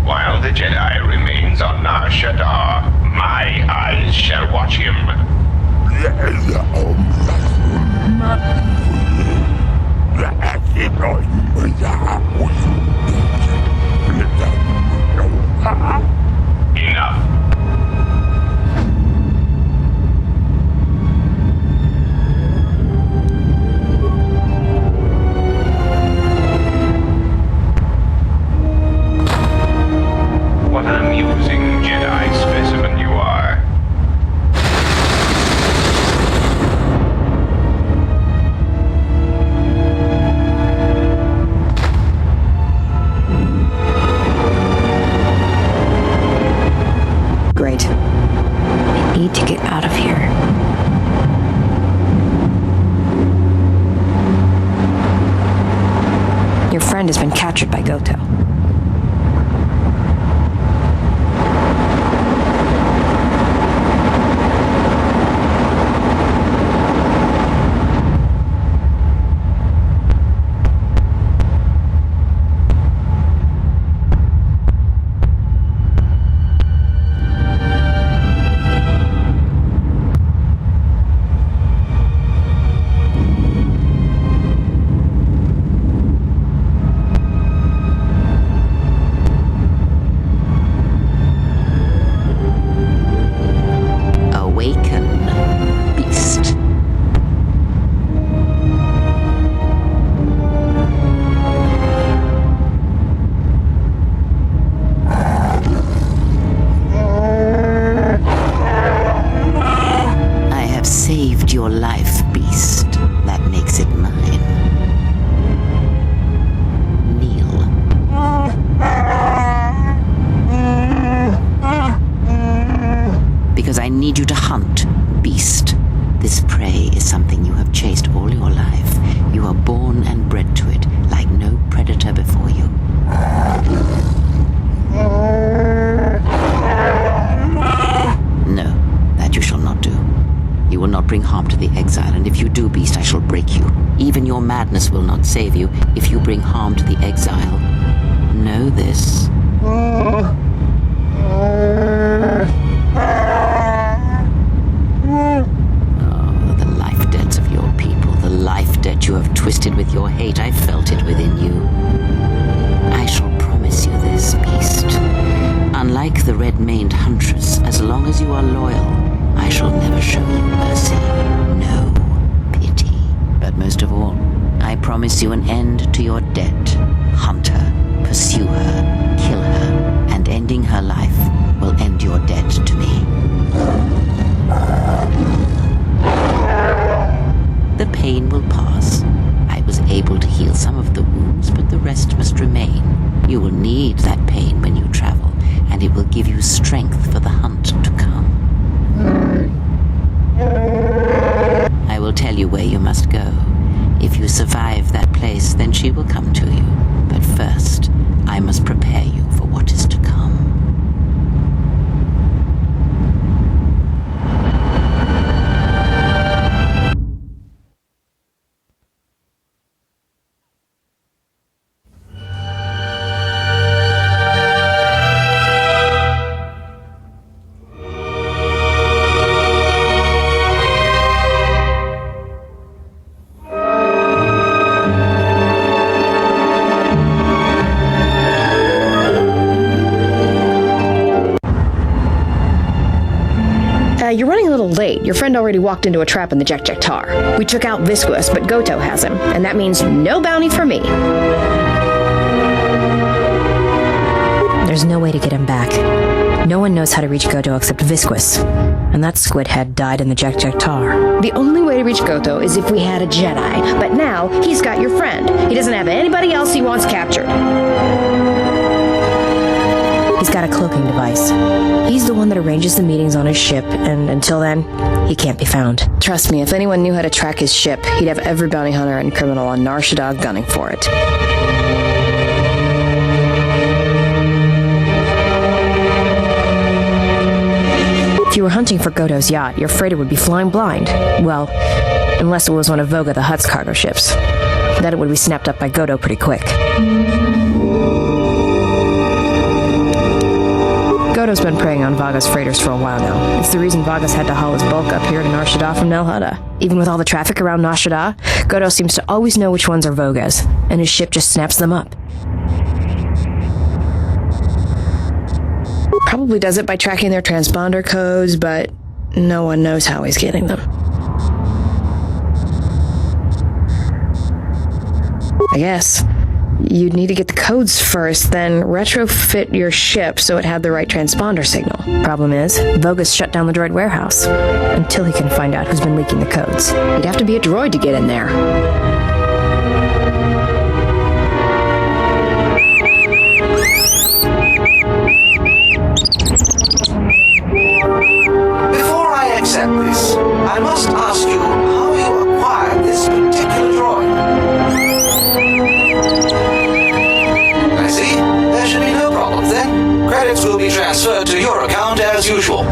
While the Jedi remains on Nar Shadaah, my eyes shall watch him. Enough. What an amusing Jedi specimen you are. Great. I need to get out of here. Your friend has been captured by KOTOR. Saved your life, beast. That makes it mine. Kneel. Because I need you to hunt, beast. This prey is something you have chased all your life. You are born and bred to it, like no predator before you. No, that you shall not do. You will not bring harm to the exile, and if you do, beast, I shall break you. Even your madness will not save you if you bring harm to the exile. Know this. Oh, the life debts of your people, the life debt you have twisted with your hate, I felt it within you. I shall promise you this, beast. Unlike the red-maned huntress, as long as you are loyal, I shall never show you mercy, no pity. But most of all, I promise you an end to your debt. Hunt her, pursue her, kill her, and ending her life will end your debt to me. The pain will pass. I was able to heal some of the wounds, but the rest must remain. You will need that pain when you travel, and it will give you strength for the hunt to come. I will tell you where you must go. If you survive that place, then she will come to you. But first, I must prepare you for what is to come. your friend already walked into a trap in the Tar. We took out Visquous, but Goto has him, and that means no bounty for me. There's no way to get him back. No one knows how to reach Goto except Visquous, and that squid head died in the Tar. The only way to reach Goto is if we had a Jedi, but now he's got your friend. He doesn't have anybody else he wants captured. He's got a cloaking device. He's the one that arranges the meetings on his ship, and until then, he can't be found. Trust me, if anyone knew how to track his ship, he'd have every bounty hunter and criminal on Shadaah gunning for it. If you were hunting for Goto's yacht, your freighter would be flying blind. Well, unless it was one of Voga the Hutt's cargo ships. Then it would be snapped up by Goto pretty quick. Goto's been preying on Vaga's freighters for a while now. It's the reason Vaga's had to haul his bulk up here to Nar Shaddaa from Nal Hutta. Even with all the traffic around Nar Shaddaa, Goto seems to always know which ones are Voga's, and his ship just snaps them up. Probably does it by tracking their transponder codes, but no one knows how he's getting them. I guess you'd need to get the codes first, then retrofit your ship so it had the right transponder signal. Problem is, Voga's shut down the droid warehouse until he can find out who's been leaking the codes. You'd have to be a droid to get in there. Before I accept this, I must ask you how you acquired this particular droid. I see. There should be no problem then. Credits will be transferred to your account as usual.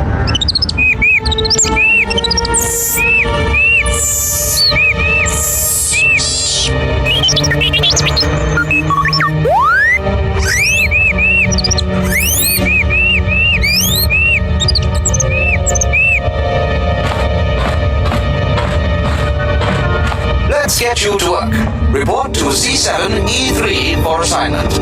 Let's get you to work. Report to C7E3 for assignment.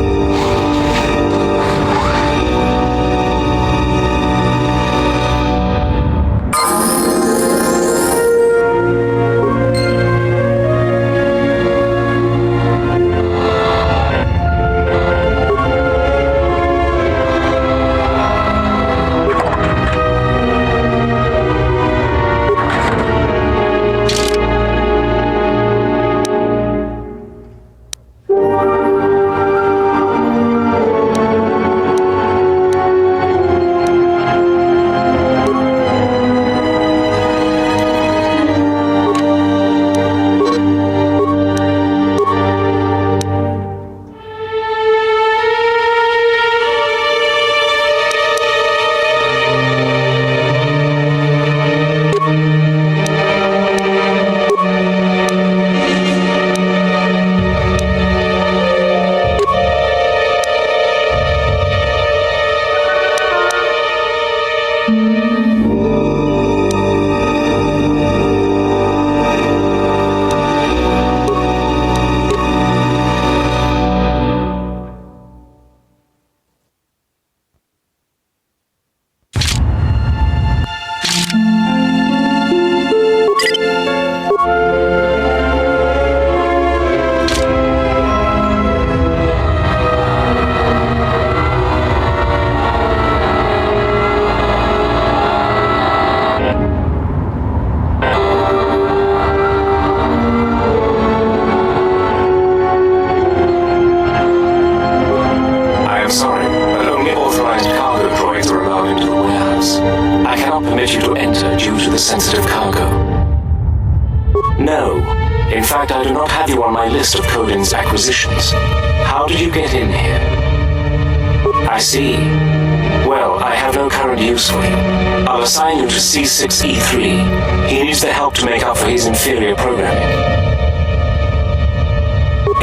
You to enter due to the sensitive cargo. No. In fact, I do not have you on my list of Codin's acquisitions. How did you get in here? I see. Well, I have no current use for you. I'll assign you to C6E3. He needs the help to make up for his inferior programming.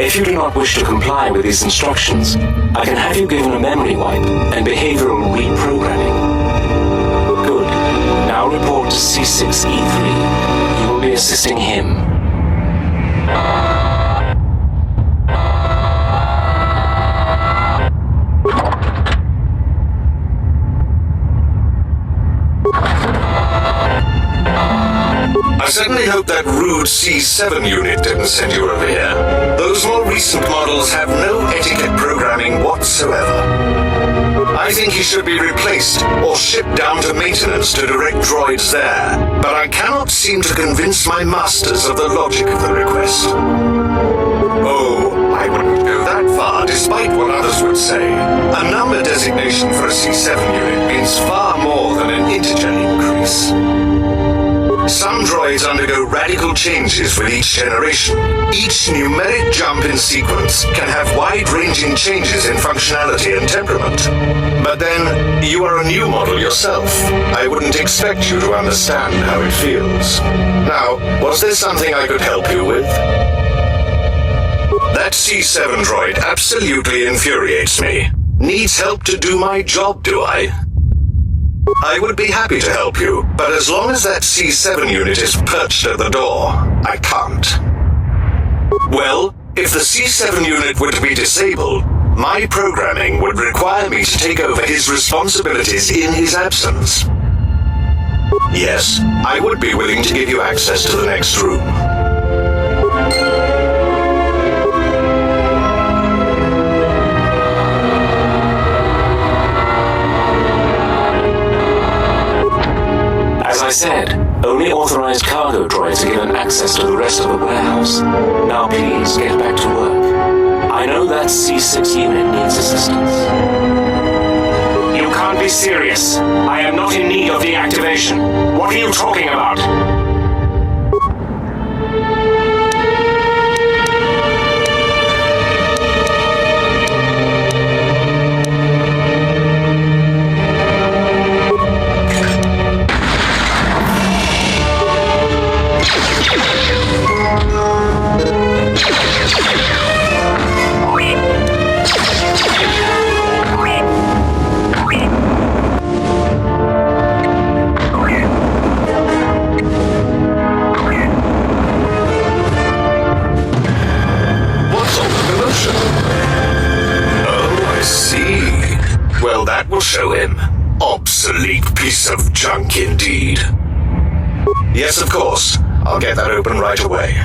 If you do not wish to comply with these instructions, I can have you given a memory wipe and behavioral reprogramming. Good. Now report to C6E3. You will be assisting him. only hope that rude C7 unit didn't send you over here. Those more recent models have no etiquette programming whatsoever. I think he should be replaced or shipped down to maintenance to direct droids there, but I cannot seem to convince my masters of the logic of the request. Oh, I wouldn't go that far, despite what others would say. A number designation for a C7 unit means far more than an integer increase. Some droids undergo radical changes with each generation. Each numeric jump in sequence can have wide-ranging changes in functionality and temperament. But then, you are a new model yourself. I wouldn't expect you to understand how it feels. Now, was there something I could help you with? That C7 droid absolutely infuriates me. Needs help to do my job, do I? I would be happy to help you, but as long as that C7 unit is perched at the door, I can't. Well, if the C7 unit were to be disabled, my programming would require me to take over his responsibilities in his absence. Yes, I would be willing to give you access to the next room. As I said, only authorized cargo droids are given access to the rest of the warehouse. Now please get back to work. I know that C6 unit needs assistance. You can't be serious. I am not in need of deactivation. What are you talking about? Show him. Obsolete piece of junk indeed. Yes, of course. I'll get that open right away.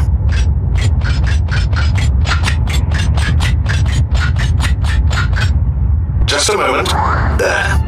Just a moment. There.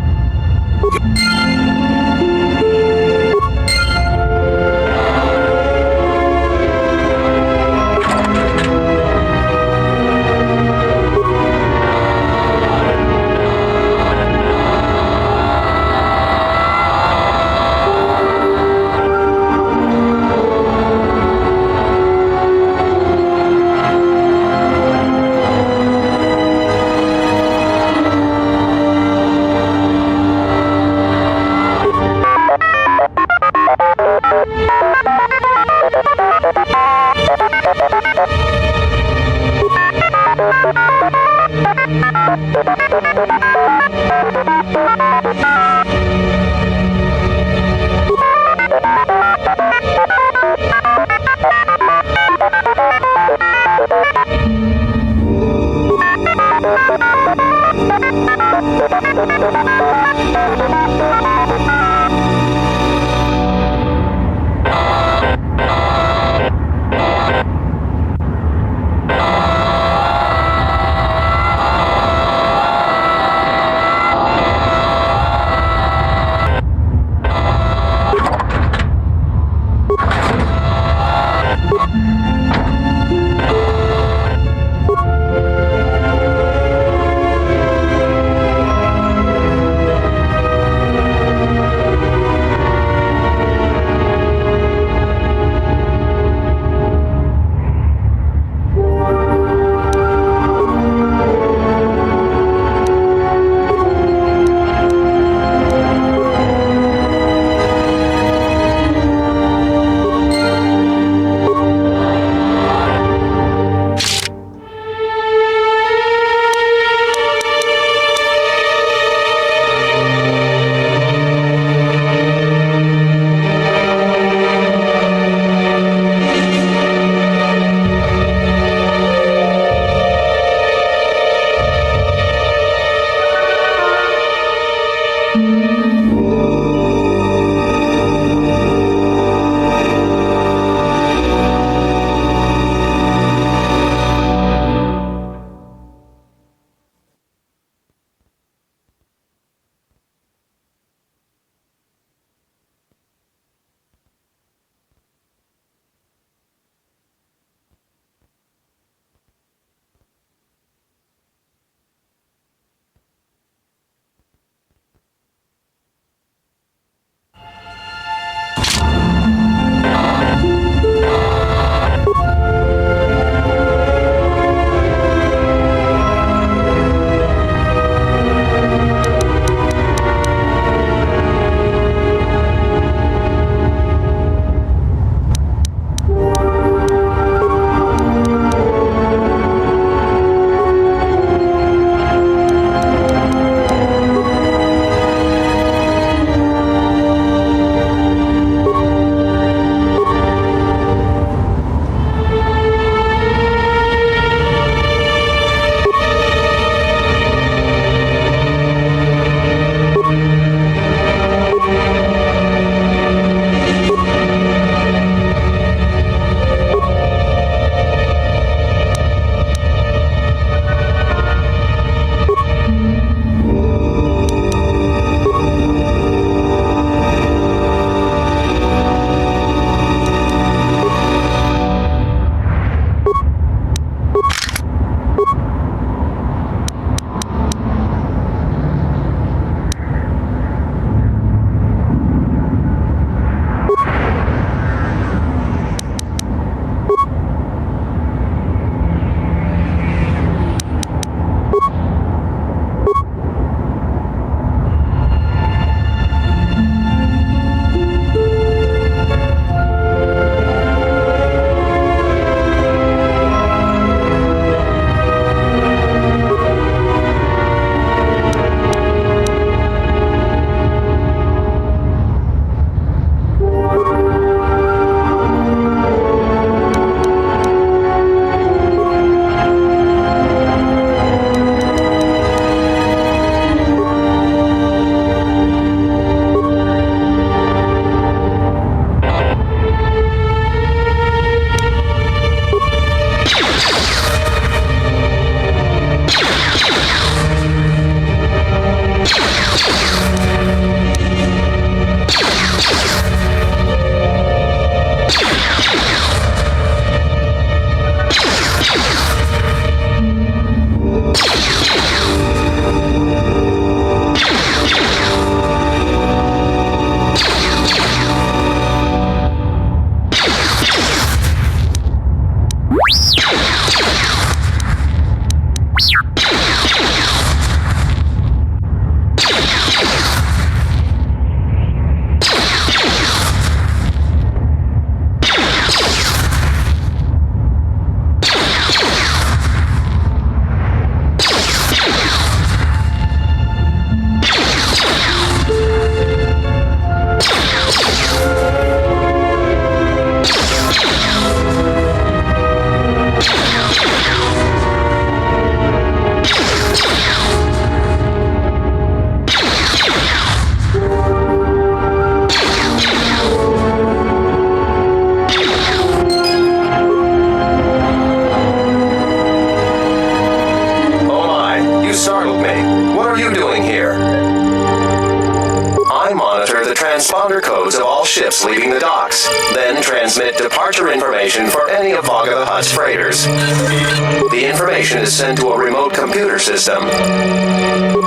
ships leaving the docks, then transmit departure information for any of Vaga the Hutt's freighters. The information is sent to a remote computer system.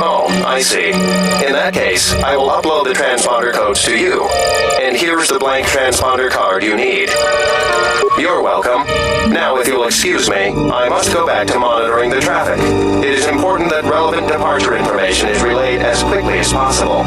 Oh, I see. In that case, I will upload the transponder codes to you. And here's the blank transponder card you need. You're welcome. Now, if you'll excuse me, I must go back to monitoring the traffic. It is important that relevant departure information is relayed as quickly as possible.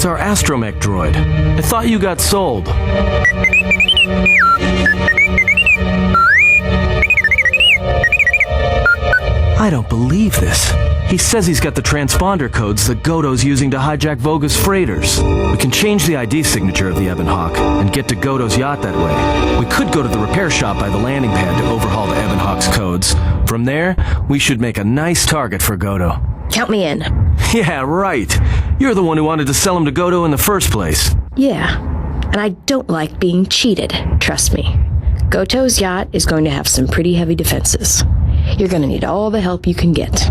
It's our astromech droid. I thought you got sold. I don't believe this. He says he's got the transponder codes that Godo's using to hijack Voga's freighters. We can change the ID signature of the Ebon Hawk and get to Godo's yacht that way. We could go to the repair shop by the landing pad to overhaul the Ebon Hawk's codes. From there, we should make a nice target for Godo. Count me in. Yeah, right. You're the one who wanted to sell him to Godo in the first place. Yeah, and I don't like being cheated, trust me. Goto's yacht is going to have some pretty heavy defenses. You're going to need all the help you can get.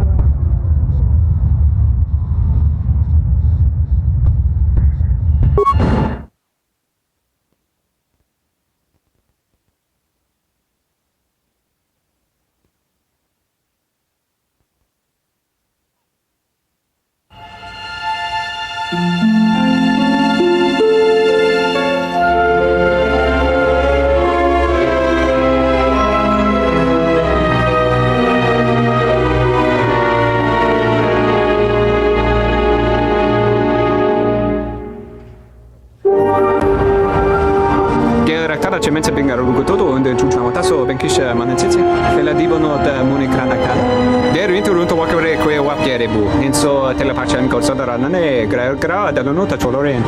manetsitsi. Fela dibonot munikranakala. Der winterunto wakare kwe wapjerebu. Inso telepachan ko sodaranane gra dalonota choloren.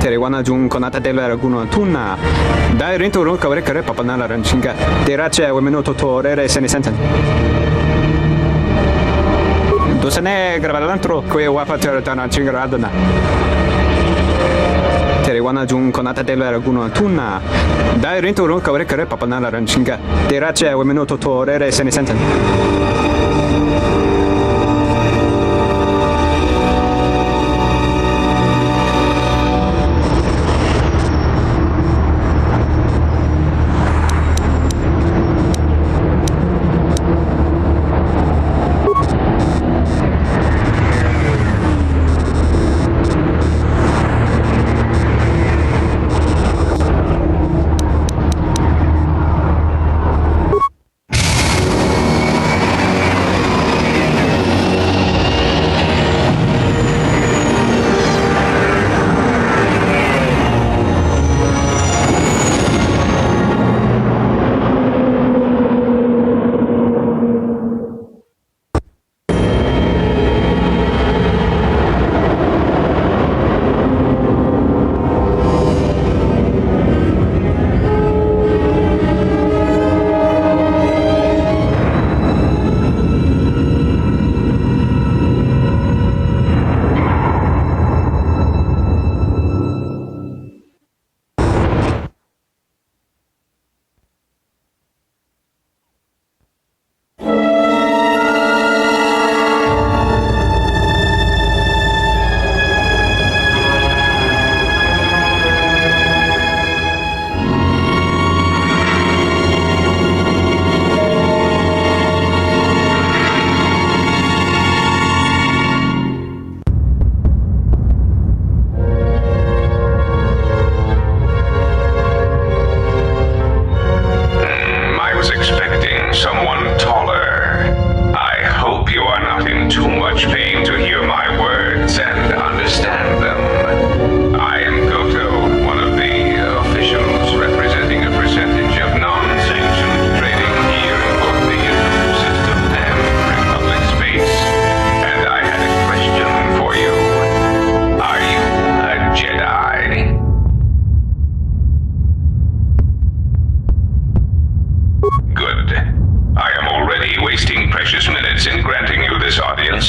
Wana jung konata della raguno tunna dai rento ron kavre kare papanala ranchinga derace wemeno totore se ne senten dosane gravalantro que wapater tana chingaradana wana jung konata della raguno tunna dai rento ron kavre kare papanala ranchinga derace wemeno totore se ne senten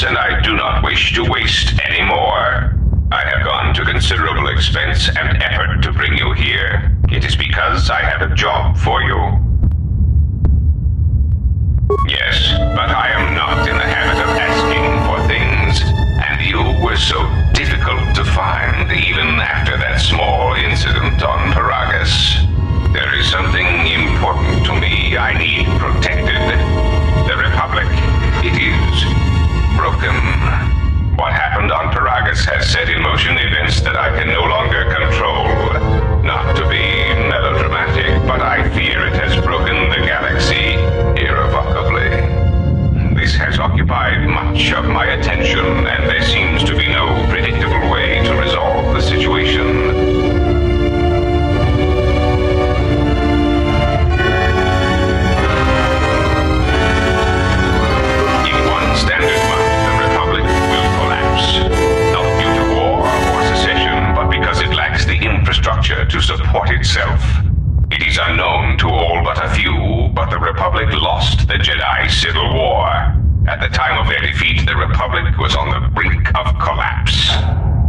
and I do not wish to waste any more. I have gone to considerable expense and effort to bring you here. It is because I have a job for you. Yes, but I am not in the habit of asking for things, and you were so difficult to find even after that small incident on Paragus. There is something important to me I need protected. The Republic, it is broken. What happened on Paragus has set in motion events that I can no longer control. Not to be melodramatic, but I fear it has broken the galaxy irrevocably. This has occupied much of my attention, and there seems to be no predictable way to resolve the situation. Infrastructure to support itself. It is unknown to all but a few, but the Republic lost the Jedi Civil War. At the time of their defeat, the Republic was on the brink of collapse.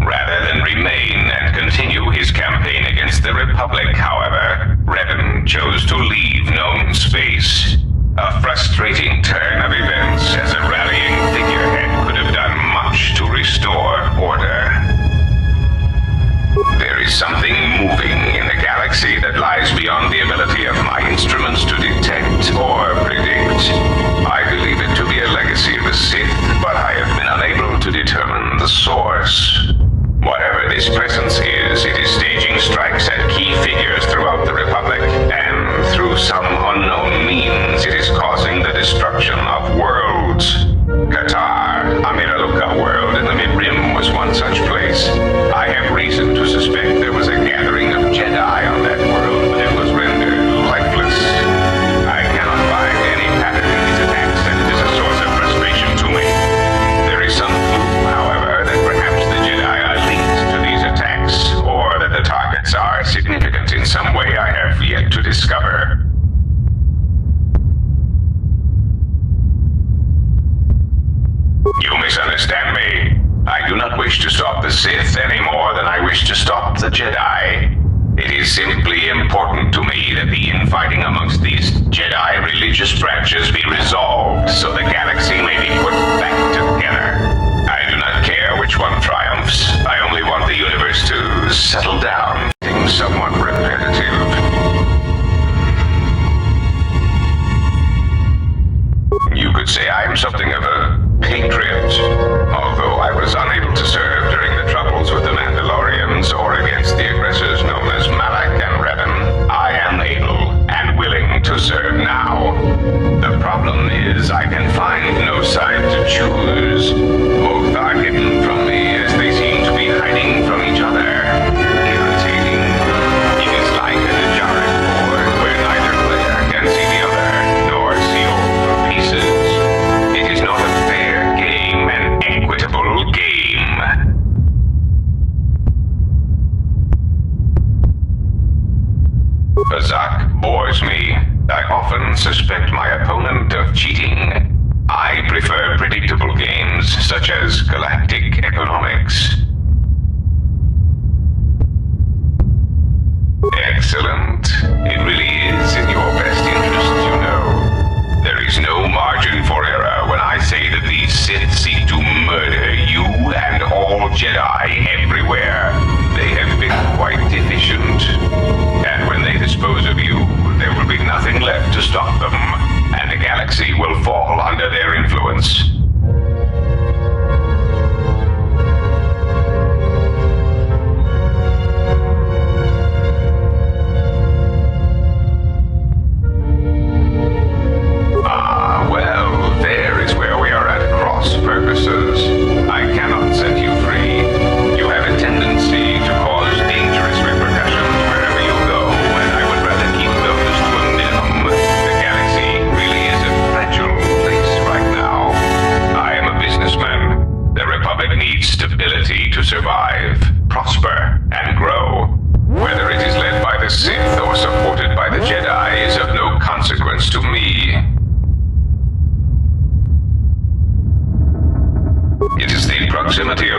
Rather than remain and continue his campaign against the Republic, however, Revan chose to leave known space. A frustrating turn of events, as a rallying figurehead could have done much to restore order. There is something moving in the galaxy that lies beyond the ability of my instruments to detect or predict. I believe it to be a legacy of the Sith, but I have been unable to determine the source. Whatever this presence is, it is staging strikes at key figures throughout the Republic, and through some unknown means, it is causing the destruction of worlds You misunderstand me. I do not wish to stop the Sith any more than I wish to stop the Jedi. It is simply important to me that the infighting amongst these Jedi religious branches be resolved so the galaxy may be put back together. I do not care which one triumphs. I only want the universe to settle down. Things somewhat repetitive. You could say I am something of a patriot, although I was unable to serve during the troubles with the Mandalorians or against the aggressors known as Malak and Revan. I am able and willing to serve now. The problem is I can find no side to choose. Both are hidden from me as they seem to be hiding from each other. Irritating. It is like a dejarik board where neither player can see the other, nor see all the pieces. It is not a fair game, an equitable game. Azak bores me. I often suspect my opponent of cheating. I prefer predictable games such as galactic economics. Excellent. It really is in your best interest, you know. There is no margin for error when I say that these Sith seek to murder you and all Jedi everywhere. They have been quite efficient. And when they dispose of you, there will be nothing left to stop them, and the galaxy will fall under their influence. Proximity